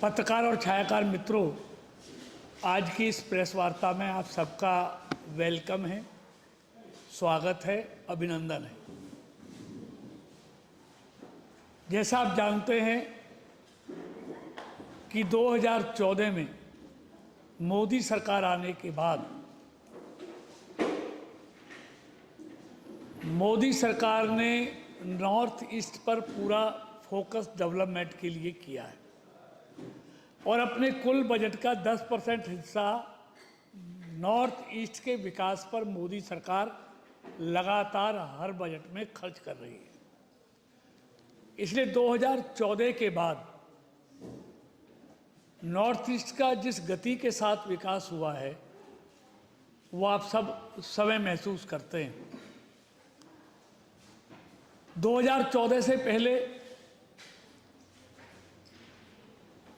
पत्रकार और छायाकार मित्रों, आज की इस प्रेस वार्ता में आप सबका वेलकम है, स्वागत है, अभिनंदन है। जैसा आप जानते हैं कि 2014 में मोदी सरकार आने के बाद मोदी सरकार ने नॉर्थ ईस्ट पर पूरा फोकस डेवलपमेंट के लिए किया है और अपने कुल बजट का 10% हिस्सा नॉर्थ ईस्ट के विकास पर मोदी सरकार लगातार हर बजट में खर्च कर रही है। इसलिए 2014 के बाद नॉर्थ ईस्ट का जिस गति के साथ विकास हुआ है वो आप सब समय महसूस करते हैं। 2014 से पहले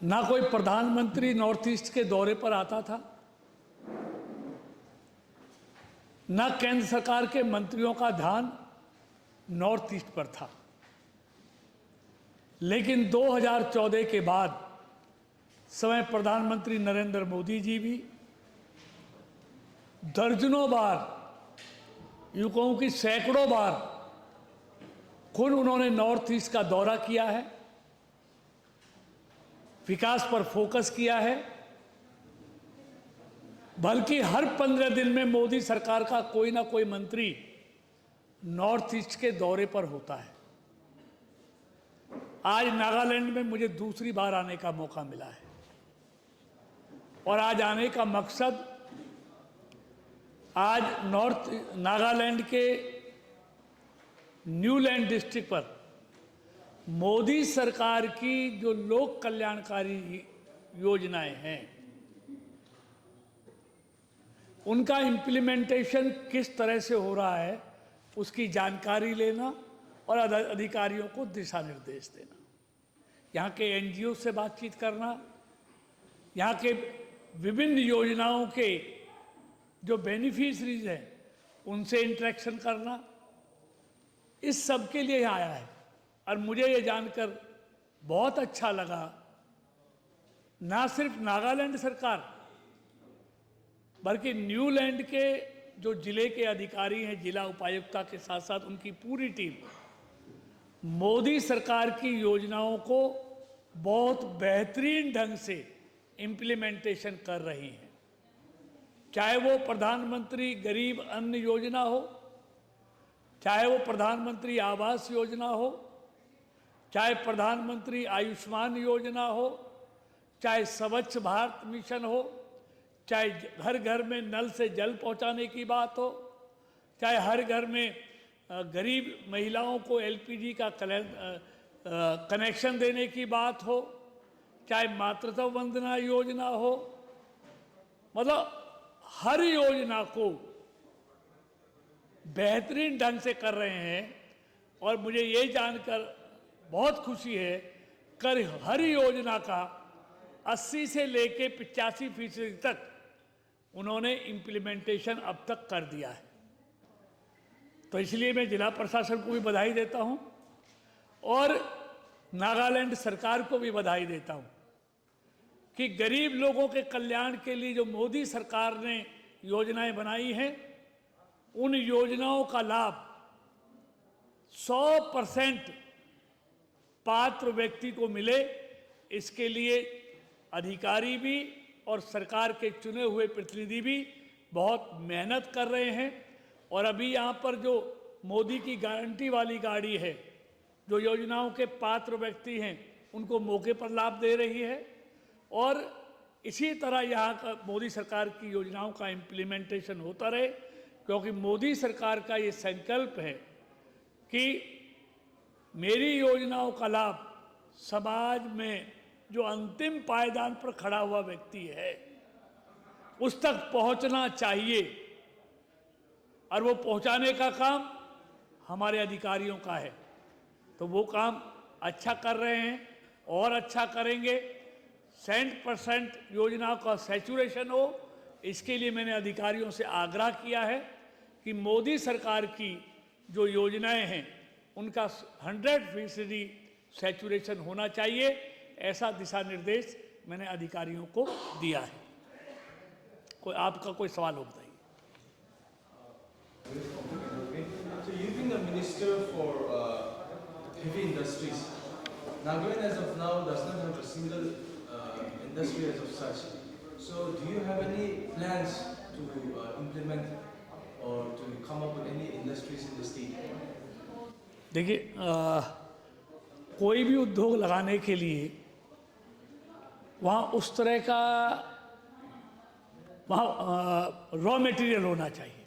ना कोई प्रधानमंत्री नॉर्थ ईस्ट के दौरे पर आता था, ना केंद्र सरकार के मंत्रियों का ध्यान नॉर्थ ईस्ट पर था। लेकिन 2014 के बाद स्वयं प्रधानमंत्री नरेंद्र मोदी जी भी दर्जनों बार, यूं कहूं कि सैकड़ों बार खुद उन्होंने नॉर्थ ईस्ट का दौरा किया है, विकास पर फोकस किया है। बल्कि हर 15 दिन में मोदी सरकार का कोई ना कोई मंत्री नॉर्थ ईस्ट के दौरे पर होता है। आज नागालैंड में मुझे दूसरी बार आने का मौका मिला है और आज आने का मकसद आज नॉर्थ नागालैंड के न्यूलैंड डिस्ट्रिक्ट पर मोदी सरकार की जो लोक कल्याणकारी योजनाएं हैं उनका इम्प्लीमेंटेशन किस तरह से हो रहा है उसकी जानकारी लेना और अधिकारियों को दिशा निर्देश देना, यहाँ के एनजीओ से बातचीत करना, यहाँ के विभिन्न योजनाओं के जो बेनिफिशरीज हैं उनसे इंटरेक्शन करना, इस सब के लिए आया है। और मुझे ये जानकर बहुत अच्छा लगा, ना सिर्फ नागालैंड सरकार बल्कि न्यूलैंड के जो जिले के अधिकारी हैं, जिला उपायुक्ता के साथ साथ उनकी पूरी टीम मोदी सरकार की योजनाओं को बहुत बेहतरीन ढंग से इम्प्लीमेंटेशन कर रही हैं। चाहे वो प्रधानमंत्री गरीब अन्न योजना हो, चाहे वो प्रधानमंत्री आवास योजना हो, चाहे प्रधानमंत्री आयुष्मान योजना हो, चाहे स्वच्छ भारत मिशन हो, चाहे घर घर में नल से जल पहुंचाने की बात हो, चाहे हर घर में गरीब महिलाओं को एलपीजी का कनेक्शन देने की बात हो, चाहे मातृत्व वंदना योजना हो, मतलब हर योजना को बेहतरीन ढंग से कर रहे हैं। और मुझे ये जानकर बहुत खुशी है कि हर योजना का 80 से लेके 85% तक उन्होंने इम्प्लीमेंटेशन अब तक कर दिया है। तो इसलिए मैं जिला प्रशासन को भी बधाई देता हूं और नागालैंड सरकार को भी बधाई देता हूं कि गरीब लोगों के कल्याण के लिए जो मोदी सरकार ने योजनाएं बनाई हैं उन योजनाओं का लाभ 100% पात्र व्यक्ति को मिले, इसके लिए अधिकारी भी और सरकार के चुने हुए प्रतिनिधि भी बहुत मेहनत कर रहे हैं। और अभी यहाँ पर जो मोदी की गारंटी वाली गाड़ी है, जो योजनाओं के पात्र व्यक्ति हैं उनको मौके पर लाभ दे रही है। और इसी तरह यहाँ का मोदी सरकार की योजनाओं का इम्प्लीमेंटेशन होता रहे, क्योंकि मोदी सरकार का ये संकल्प है कि मेरी योजनाओं का लाभ समाज में जो अंतिम पायदान पर खड़ा हुआ व्यक्ति है उस तक पहुंचना चाहिए। और वो पहुंचाने का काम हमारे अधिकारियों का है, तो वो काम अच्छा कर रहे हैं और अच्छा करेंगे। 100% योजनाओं का सैचुरेशन हो, इसके लिए मैंने अधिकारियों से आग्रह किया है कि मोदी सरकार की जो योजनाएं हैं उनका 100% सैचुरेशन होना चाहिए, ऐसा दिशा निर्देश मैंने अधिकारियों को दिया है। कोई आपका कोई सवाल हो बताइए। So you've been the minister for heavy industries. Nagaland as of now does not have a single industry as of such. So do you have any plans to implement or to come up with any industries in the state? देखिए, कोई भी उद्योग लगाने के लिए वहाँ उस तरह का रॉ मटेरियल होना चाहिए।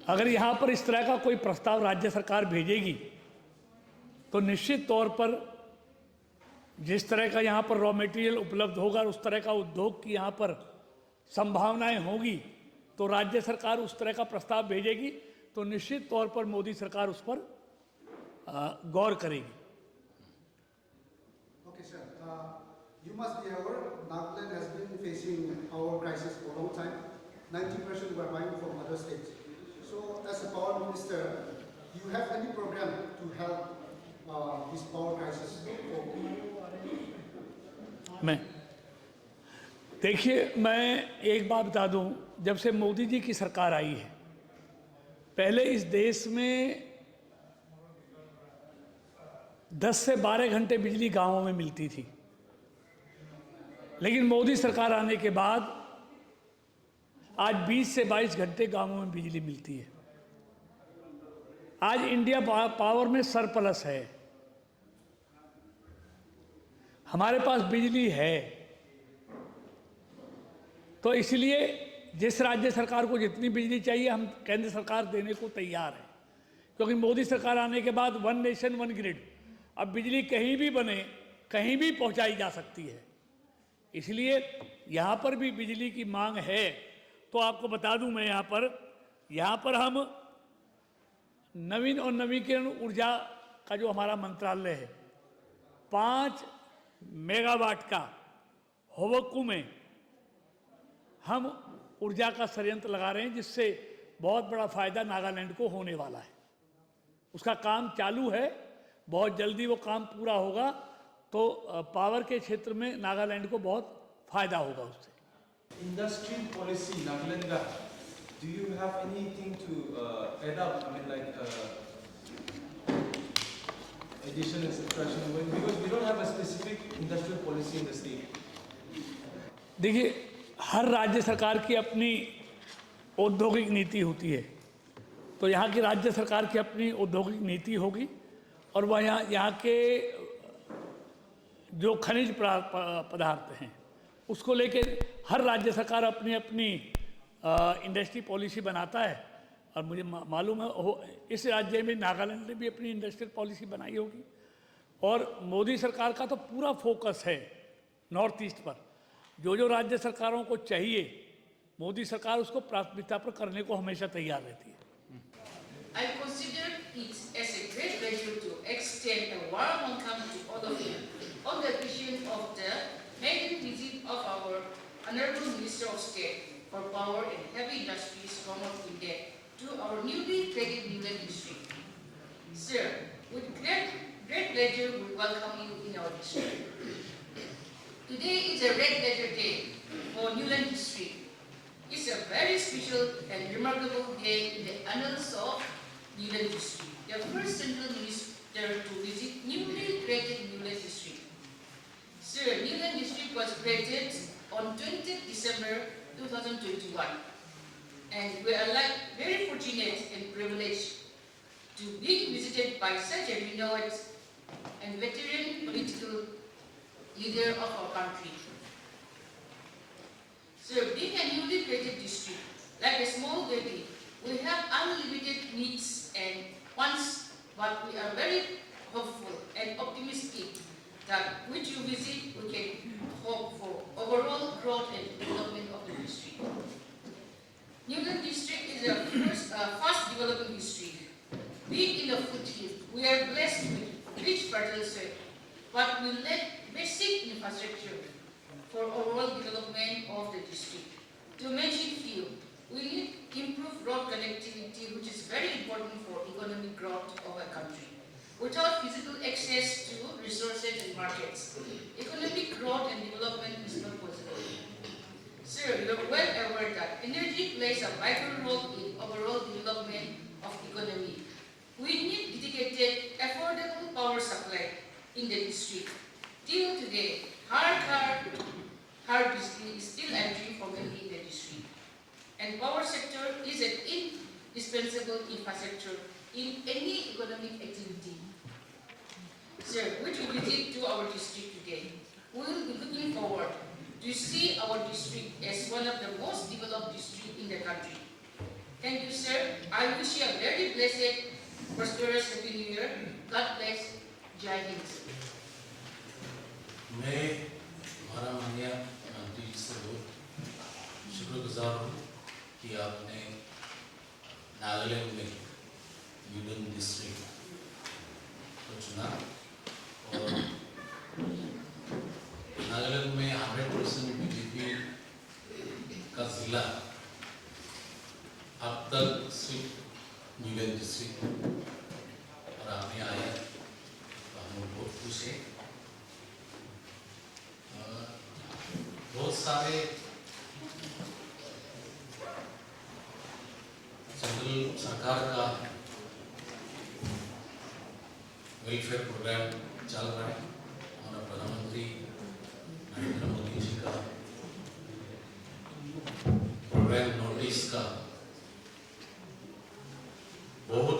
अगर यहाँ पर इस तरह का कोई प्रस्ताव राज्य सरकार भेजेगी तो निश्चित तौर पर जिस तरह का यहाँ पर रॉ मटेरियल उपलब्ध होगा, उस तरह का उद्योग की यहाँ पर संभावनाएं होगी, तो राज्य सरकार उस तरह का प्रस्ताव भेजेगी तो निश्चित तौर पर मोदी सरकार उस पर गौर करेगी। Okay, sir. You must be aware Nagaland has been facing power crisis for a long time. 90% were buying from other states. So, as a power minister, do you have any program to help this power crisis? देखिए, मैं एक बात बता दूं, जब से मोदी जी की सरकार आई है, पहले इस देश में 10 से 12 घंटे बिजली गांवों में मिलती थी, लेकिन मोदी सरकार आने के बाद आज 20 से 22 घंटे गांवों में बिजली मिलती है। आज इंडिया पावर में सरप्लस है, हमारे पास बिजली है, तो इसलिए जिस राज्य सरकार को जितनी बिजली चाहिए हम केंद्र सरकार देने को तैयार है, क्योंकि मोदी सरकार आने के बाद वन नेशन वन ग्रिड, अब बिजली कहीं भी बने कहीं भी पहुंचाई जा सकती है, इसलिए यहाँ पर भी बिजली की मांग है। तो आपको बता दूं मैं यहाँ पर हम नवीन और नवीकरण ऊर्जा का जो हमारा मंत्रालय है, 5 मेगावाट का होवक्कू में हम ऊर्जा का संयंत्र लगा रहे हैं, जिससे बहुत बड़ा फायदा नागालैंड को होने वाला है। उसका काम चालू है, बहुत जल्दी वो काम पूरा होगा, तो पावर के क्षेत्र में नागालैंड को बहुत फायदा होगा उससे। Industry policy Nagaland का, do you have anything to add up? I mean, like addition and subtraction, because we don't have a specific industrial policy in the state. देखिए, हर राज्य सरकार की अपनी औद्योगिक नीति होती है, तो यहाँ की राज्य सरकार की अपनी औद्योगिक नीति होगी, और वह यहाँ के जो खनिज पदार्थ हैं उसको लेके हर राज्य सरकार अपनी अपनी इंडस्ट्री पॉलिसी बनाता है। और मुझे मालूम है इस राज्य में नागालैंड ने भी अपनी इंडस्ट्रियल पॉलिसी बनाई होगी, और मोदी सरकार का तो पूरा फोकस है नॉर्थ ईस्ट पर। जो राज्य सरकारों को चाहिए, मोदी सरकार उसको प्राथमिकता पर करने को हमेशा तैयार रहती है। I consider it as a great pleasure to extend a warm welcome to all of you on the occasion of the maiden visit of our Honorable Minister of State for Power and Heavy Industries, Ronald Wingate, to our newly created Newland district. Sir, with great pleasure we welcome you in our district. Today is a red letter day for Newland district. It's a very special and remarkable day in the annals of Newland district. The first central minister to visit newly created Newland district. Sir, Newland district was created on 20th December 2021, and we are very fortunate and privileged to be visited by such a renowned and veteran political leader of our country. So, being a newly created district, like a small baby, we have unlimited needs and wants, but we are very hopeful and optimistic that with your visit we can hope for overall growth and development of the district. Newland district is a fast developing district. Being in the foothill, we are blessed with rich fertile soil, but we lack basic infrastructure for overall development of the district. To mention few, we need improved road connectivity, which is very important for economic growth of a country. Without physical access to resources and markets, economic plays a vital role in overall development of economy. We need dedicated, affordable power supply in the district. Till today, hard Bijli is still entering for many in the district. And power sector is an indispensable infrastructure in any economic activity. Sir, with your visit to our district today, we will be looking forward to see our district as one of the most developed districts in the country. Thank you, sir. I wish you a very blessed, prosperous Happy New Year. God bless. Jai Hind, sir. मैं हमारा माननीय मंत्री जी से बहुत शुक्रगुजार हूँ कि आपने नागालैंड में यूडन डिस्ट्रिक्ट को चुना और नागालैंड में 100% बीजेपी का जिला अब तक सिर्फ यूडन डिस्ट्रिक्ट और आपने आया तो हम लोग बहुत खुश हैं। बहुत सारे सेंट्रल सरकार का वेलफेयर प्रोग्राम चल रहा है। हमारा प्रधानमंत्री नरेंद्र मोदी जी का प्रोग्राम नोटिस का बहुत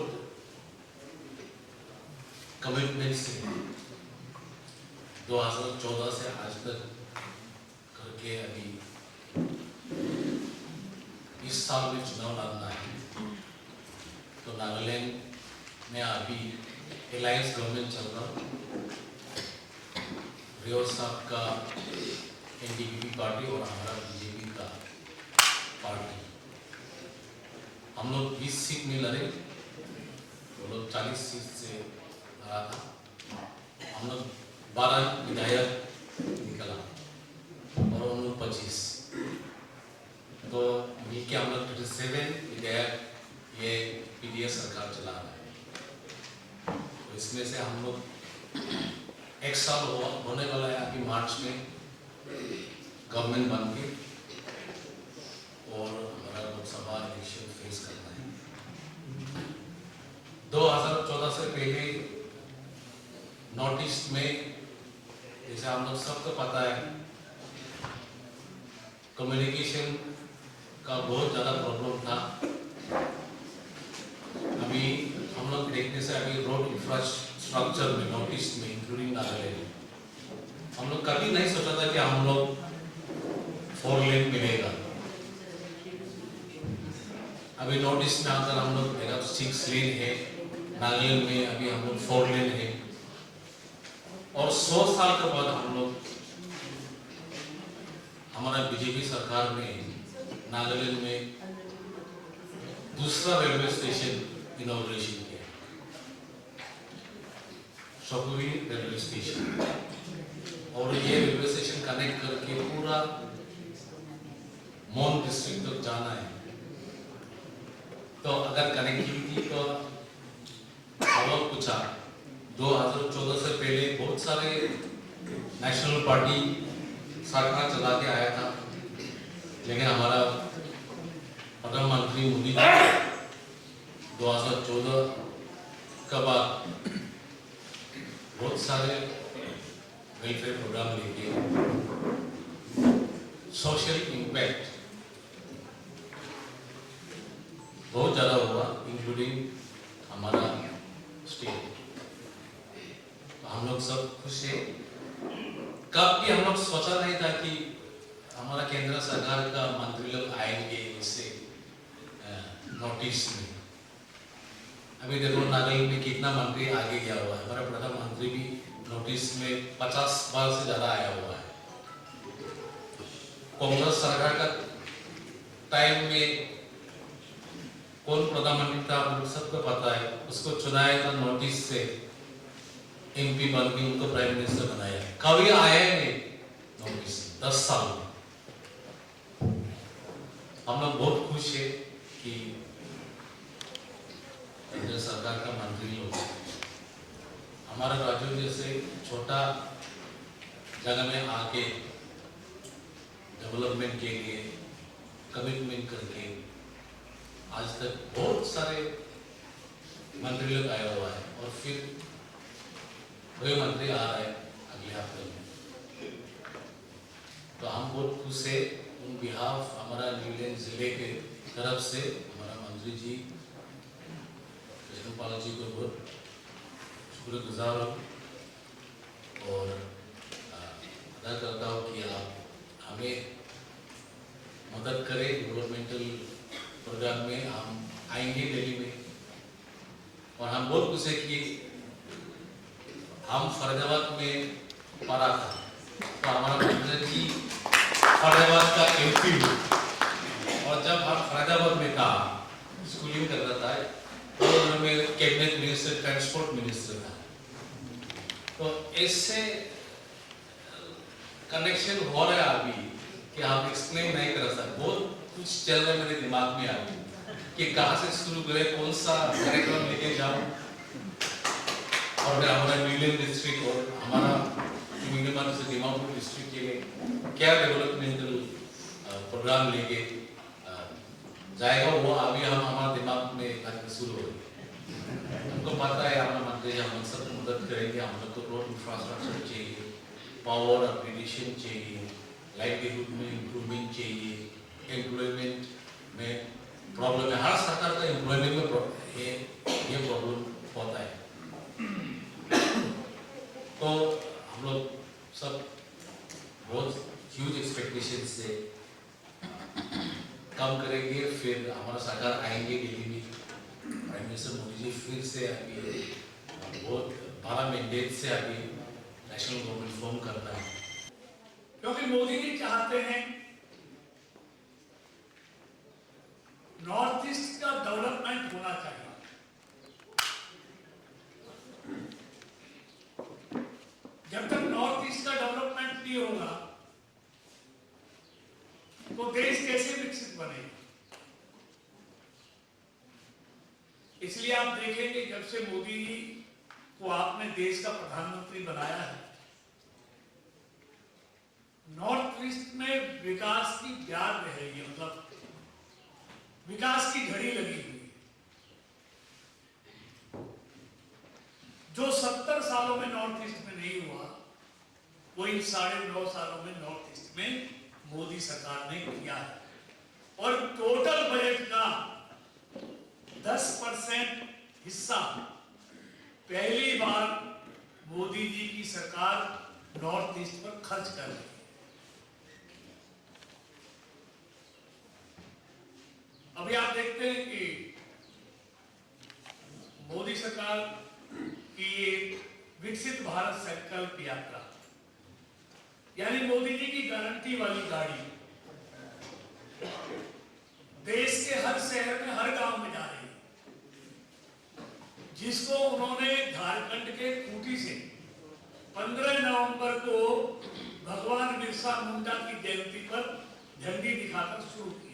कमिटमेंट से 2014 से आज तक करके अभी इस साल में चुनाव लड़ना है तो नागालैंड में अभी अलायंस गवर्नमेंट चल रहा रियो साहब का एनडीपी पार्टी और हमारा बीजेपी का पार्टी हम लोग 20 सीट में लड़े वो लोग 40 सीट से लड़ा था हम लोग 12 विधायक निकला और उन लोग 25 तो मिलके हम लोग 37 विधायक ये पीडीएस सरकार चला रहा है तो इसमें से हम लोग एक साल होने वाला है अभी मार्च में गवर्नमेंट बन के और हमारा लोकसभा इलेक्शन फेस करना है। 2014 से पहले नॉर्थ ईस्ट में जैसे हम लोग सबको पता है कम्युनिकेशन का बहुत ज़्यादा प्रॉब्लम था। अभी हम लोग देखने से अभी रोड इंफ्रास्ट्रक्चर में नॉर्थ ईस्ट में इंक्लूडिंग नागालैंड हम लोग कभी नहीं सोचा था कि हम लोग 4 लेन मिलेगा। अभी नॉर्थ ईस्ट में अगर हम लोग देखा तो 6 लेन है, नागालैंड में अभी हम लोग 4 लेन है और 100 साल के बाद हम लोग हमारा बीजेपी सरकार ने नागालैंड में दूसरा रेलवे स्टेशन इनॉग्रेशन किया, शकुवी रेलवे स्टेशन और ये रेलवे स्टेशन कनेक्ट करके पूरा मोन डिस्ट्रिक्ट तक जाना है। तो अगर कनेक्टिविटी को हम लोग पूछा 2014 से पहले बहुत सारे नेशनल पार्टी सरकार चला के आया था लेकिन हमारा प्रधानमंत्री मोदी जी 2014 के बाद बहुत सारे वेलफेयर प्रोग्राम लेके सोशल इम्पैक्ट बहुत ज़्यादा हुआ इंक्लूडिंग हमारा स्टेट। हम लोग सब खुश हैं। कब भी हम लोग सोचा नहीं था कि हमारा केंद्र सरकार का मंत्री लोग आएंगे इससे नॉर्थ ईस्ट में। अभी देखो नागालैंड में कितना मंत्री आगे गया हुआ है। हमारा प्रधानमंत्री भी नॉर्थ ईस्ट में 50 बार से ज़्यादा आया हुआ है। कांग्रेस सरकार का टाइम में कौन प्रधानमंत्री था हम सबको पता है। उसको चुनाया था नॉर्थ ईस्ट से एमपी बन के उनको प्राइम मिनिस्टर बनाया। कभी आया नहीं नॉर्थ ईस्ट 10 साल में। हम लोग बहुत खुश है कि केंद्र सरकार का मंत्री लोग हमारा राज्य जैसे छोटा जगह में आके डेवलपमेंट के लिए कमिटमेंट करके आज तक बहुत सारे मंत्री लोग आया हुआ है और फिर वही मंत्री आ रहा है अगले हफ्ते में। तो हम बहुत खुश है। उन बिहाफ हमारा न्यूलैंड जिले के तरफ से हमारा मंत्री जी कृष्णपाल जी को बहुत शुक्रगुजार हूँ और अदा करता हूँ कि आप हमें मदद करें डेवलपमेंटल प्रोग्राम में। हम आएंगे दिल्ली में और हम बहुत खुश है कि हम फरीदाबाद में पढ़ा था तो हमारा मंत्री जी फरीदाबाद का एमपी हुआ और जब हम फरीदाबाद में था स्कूलिंग कर रहा था तो मेरे कैबिनेट मिनिस्टर ट्रांसपोर्ट मिनिस्टर था। तो इससे कनेक्शन हो रहा है अभी कि आप एक्सप्लेन नहीं कर सकते। बहुत कुछ चल रहा है मेरे दिमाग में अभी कि कहाँ से शुरू करें, कौन सा कार्यक्रम लेके जाऊं और फिर हमारा न्यूलैंड डिस्ट्रिक्ट और हमारा दिमापुर डिस्ट्रिक्ट के लिए क्या डेवलपमेंटल प्रोग्राम लेके जाएगा वो अभी हम हमारे दिमाग में शुरू हो गए। हमको पता है हमारा मंत्री जी हम सबको मदद करेंगे। हम लोग को रोड इंफ्रास्ट्रक्चर चाहिए, पावर अपग्रेडेशन चाहिए, लाइवलीहुड में इम्प्रूवमेंट चाहिए, एम्प्लॉयमेंट में प्रॉब्लम है। हर सरकार का एम्प्लॉयमेंट में ये प्रॉब्लम होता है। तो हम लोग सब बहुत ह्यूज एक्सपेक्टेशन से काम करेंगे। फिर हमारा सरकार आएंगे दिल्ली में, प्राइम मिनिस्टर मोदी जी फिर से अभी बहुत 12 मैंडेट से अभी नेशनल गवर्नमेंट फॉर्म करना है क्योंकि मोदी जी चाहते हैं नॉर्थ ईस्ट का डेवलपमेंट होना चाहिए। जब तक नॉर्थ ईस्ट का डेवलपमेंट नहीं होगा तो देश कैसे विकसित बनेगा। इसलिए आप देखेंगे जब से मोदी जी को आपने देश का प्रधानमंत्री बनाया है, नॉर्थ ईस्ट में विकास की ब्याज बह रही है, मतलब विकास की घड़ी लगी हुई है। जो 70 सालों में नॉर्थ ईस्ट में नहीं हुआ वो इन 9.5 सालों में नॉर्थ ईस्ट में मोदी सरकार ने किया है। और टोटल बजट का 10% हिस्सा पहली बार मोदी जी की सरकार नॉर्थ ईस्ट पर खर्च कर रही है। अभी आप देखते हैं कि मोदी सरकार की विकसित भारत संकल्प यात्रा, यानी मोदी जी की गारंटी वाली गाड़ी देश के हर शहर में, हर गांव में जा रही है, जिसको उन्होंने झारखंड के खूंटी से 15 नवंबर को भगवान बिरसा मुंडा की जयंती पर झंडी दिखाकर शुरू किया।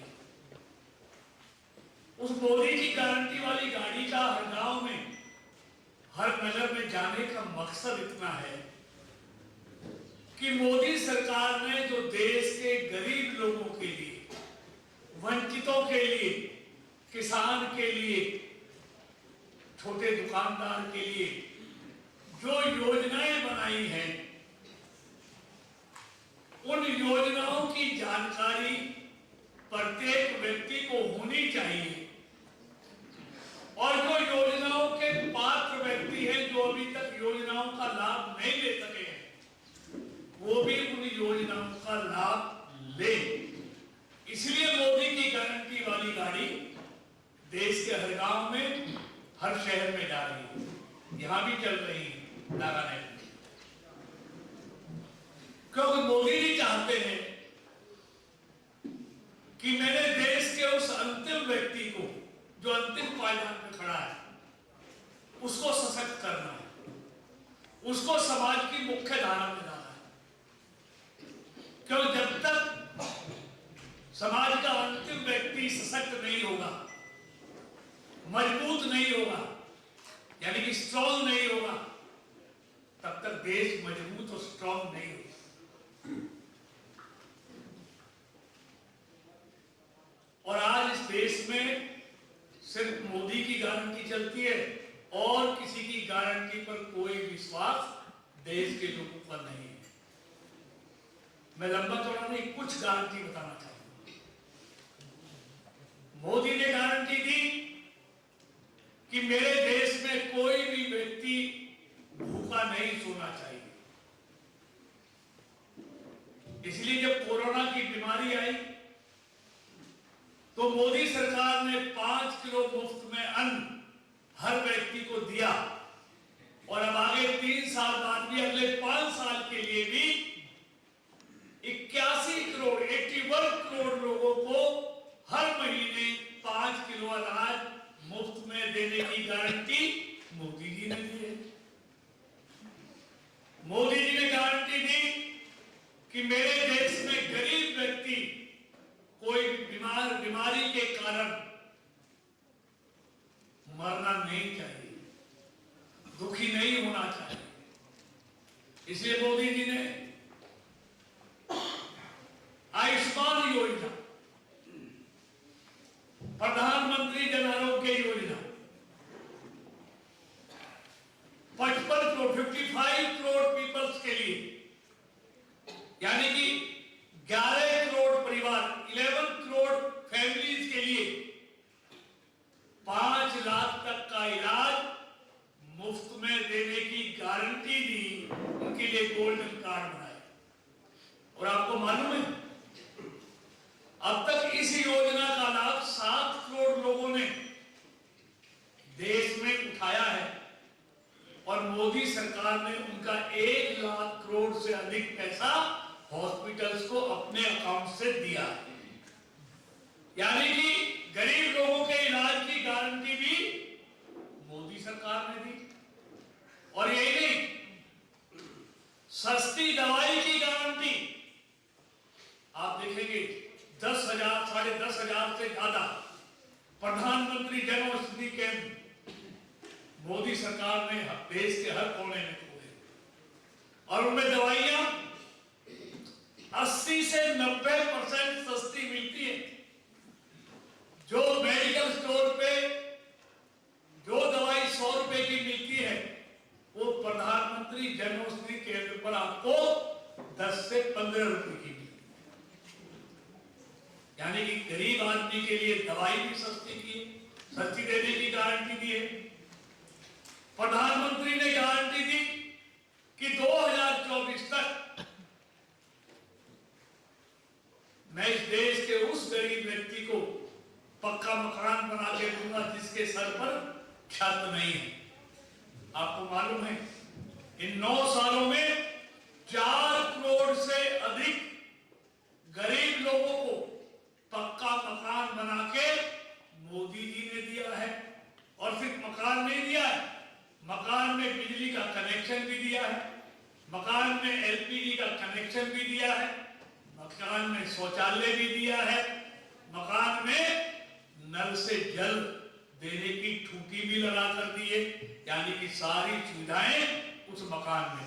उस मोदी की गारंटी वाली गाड़ी का हर गांव में, हर नगर में जाने का मकसद इतना है कि मोदी सरकार ने जो देश के गरीब लोगों के लिए, वंचितों के लिए, किसान के लिए, छोटे दुकानदार के लिए जो योजनाएं बनाई हैं, उन योजनाओं की जानकारी प्रत्येक व्यक्ति को होनी चाहिए और जो योजनाओं के पात्र व्यक्ति हैं, जो अभी तक योजनाओं का लाभ नहीं ले सके हैं, वो भी उन योजनाओं का लाभ ले। इसलिए मोदी की गारंटी वाली गाड़ी देश के हर गांव में, हर शहर में जा रही है। यहां भी चल रही है नागालैंड में, क्योंकि मोदी जी चाहते हैं कि मेरे देश के उस अंतिम व्यक्ति को जो अंतिम पायदान पे खड़ा है, उसको सशक्त करना है, उसको समाज की मुख्य धारा में लाना है। क्योंकि जब तक समाज का अंतिम व्यक्ति सशक्त नहीं होगा, मजबूत नहीं होगा, यानी कि स्ट्रॉन्ग नहीं होगा, तब तक देश मजबूत और स्ट्रॉन्ग नहीं होगा। और आज इस देश में सिर्फ मोदी की गारंटी चलती है और किसी की गारंटी पर कोई विश्वास देश के लोगों का नहीं है। मैं लंबा चौड़ा नहीं, कुछ गारंटी बताना चाहूंगा। मोदी ने गारंटी दी कि मेरे देश में कोई भी व्यक्ति भूखा नहीं सोना चाहिए। इसलिए जब कोरोना की बीमारी आई तो मोदी सरकार ने 5 किलो मुफ्त में अन्न हर व्यक्ति को दिया और अब आगे 3 साल बाद भी, अगले 5 साल के लिए भी 81 करोड़ 81 करोड़ लोगों को हर महीने 5 किलो अनाज मुफ्त में देने की गारंटी मोदी जी ने दी है। मोदी जी ने गारंटी दी कि मेरे देश में गरीब व्यक्ति कोई बीमारी के कारण मरना नहीं चाहिए, दुखी नहीं होना चाहिए। इसलिए मोदी जी ने आयुष्मान योजना, प्रधानमंत्री जन आरोग्य योजना, 55 करोड़ 55 करोड़ पीपल्स के लिए, यानी कि 11 करोड़ परिवार 11 करोड़ फैमिलीज के लिए 5 लाख तक का इलाज मुफ्त में देने की गारंटी दी, उनके लिए गोल्डन कार्ड बनाए। और आपको मालूम है अब तक इस योजना का लाभ 7 करोड़ लोगों ने देश में उठाया है और मोदी सरकार ने उनका 1 लाख करोड़ से अधिक पैसा हॉस्पिटल्स को अपने अकाउंट से दिया। यानी कि गरीब लोगों के इलाज की गारंटी भी मोदी सरकार ने दी। और यही नहीं, सस्ती दवाई की गारंटी आप देखेंगे 10,000 10,500 से ज्यादा प्रधानमंत्री जन औषधि केंद्र मोदी सरकार ने देश के हर कोने में खोले और उनमें दवाइयां 80 से 90% सस्ती मिलती है। जो मेडिकल स्टोर पे जो दवाई 100 रुपए की मिलती है वो प्रधानमंत्री जन औषधि केंद्र पर आपको 10 से 15 रुपए की मिलती है। यानी कि गरीब आदमी के लिए दवाई भी सस्ती देने की गारंटी दी है। प्रधानमंत्री ने गारंटी दी कि 2024 तक मैं इस देश के उस गरीब व्यक्ति को पक्का मकान बना के दूंगा जिसके सर पर छत नहीं है। आपको मालूम है इन 9 सालों में 4 करोड़ से अधिक गरीब लोगों को पक्का मकान बना के मोदी जी ने दिया है। और सिर्फ मकान नहीं दिया है, मकान में बिजली का कनेक्शन भी दिया है, मकान में एलपीजी का कनेक्शन भी दिया है, मकान में शौचालय भी दिया है, मकान में नल से जल देने की ठूठी भी लगा कर दी है। यानी कि सारी सुविधाएं उस मकान में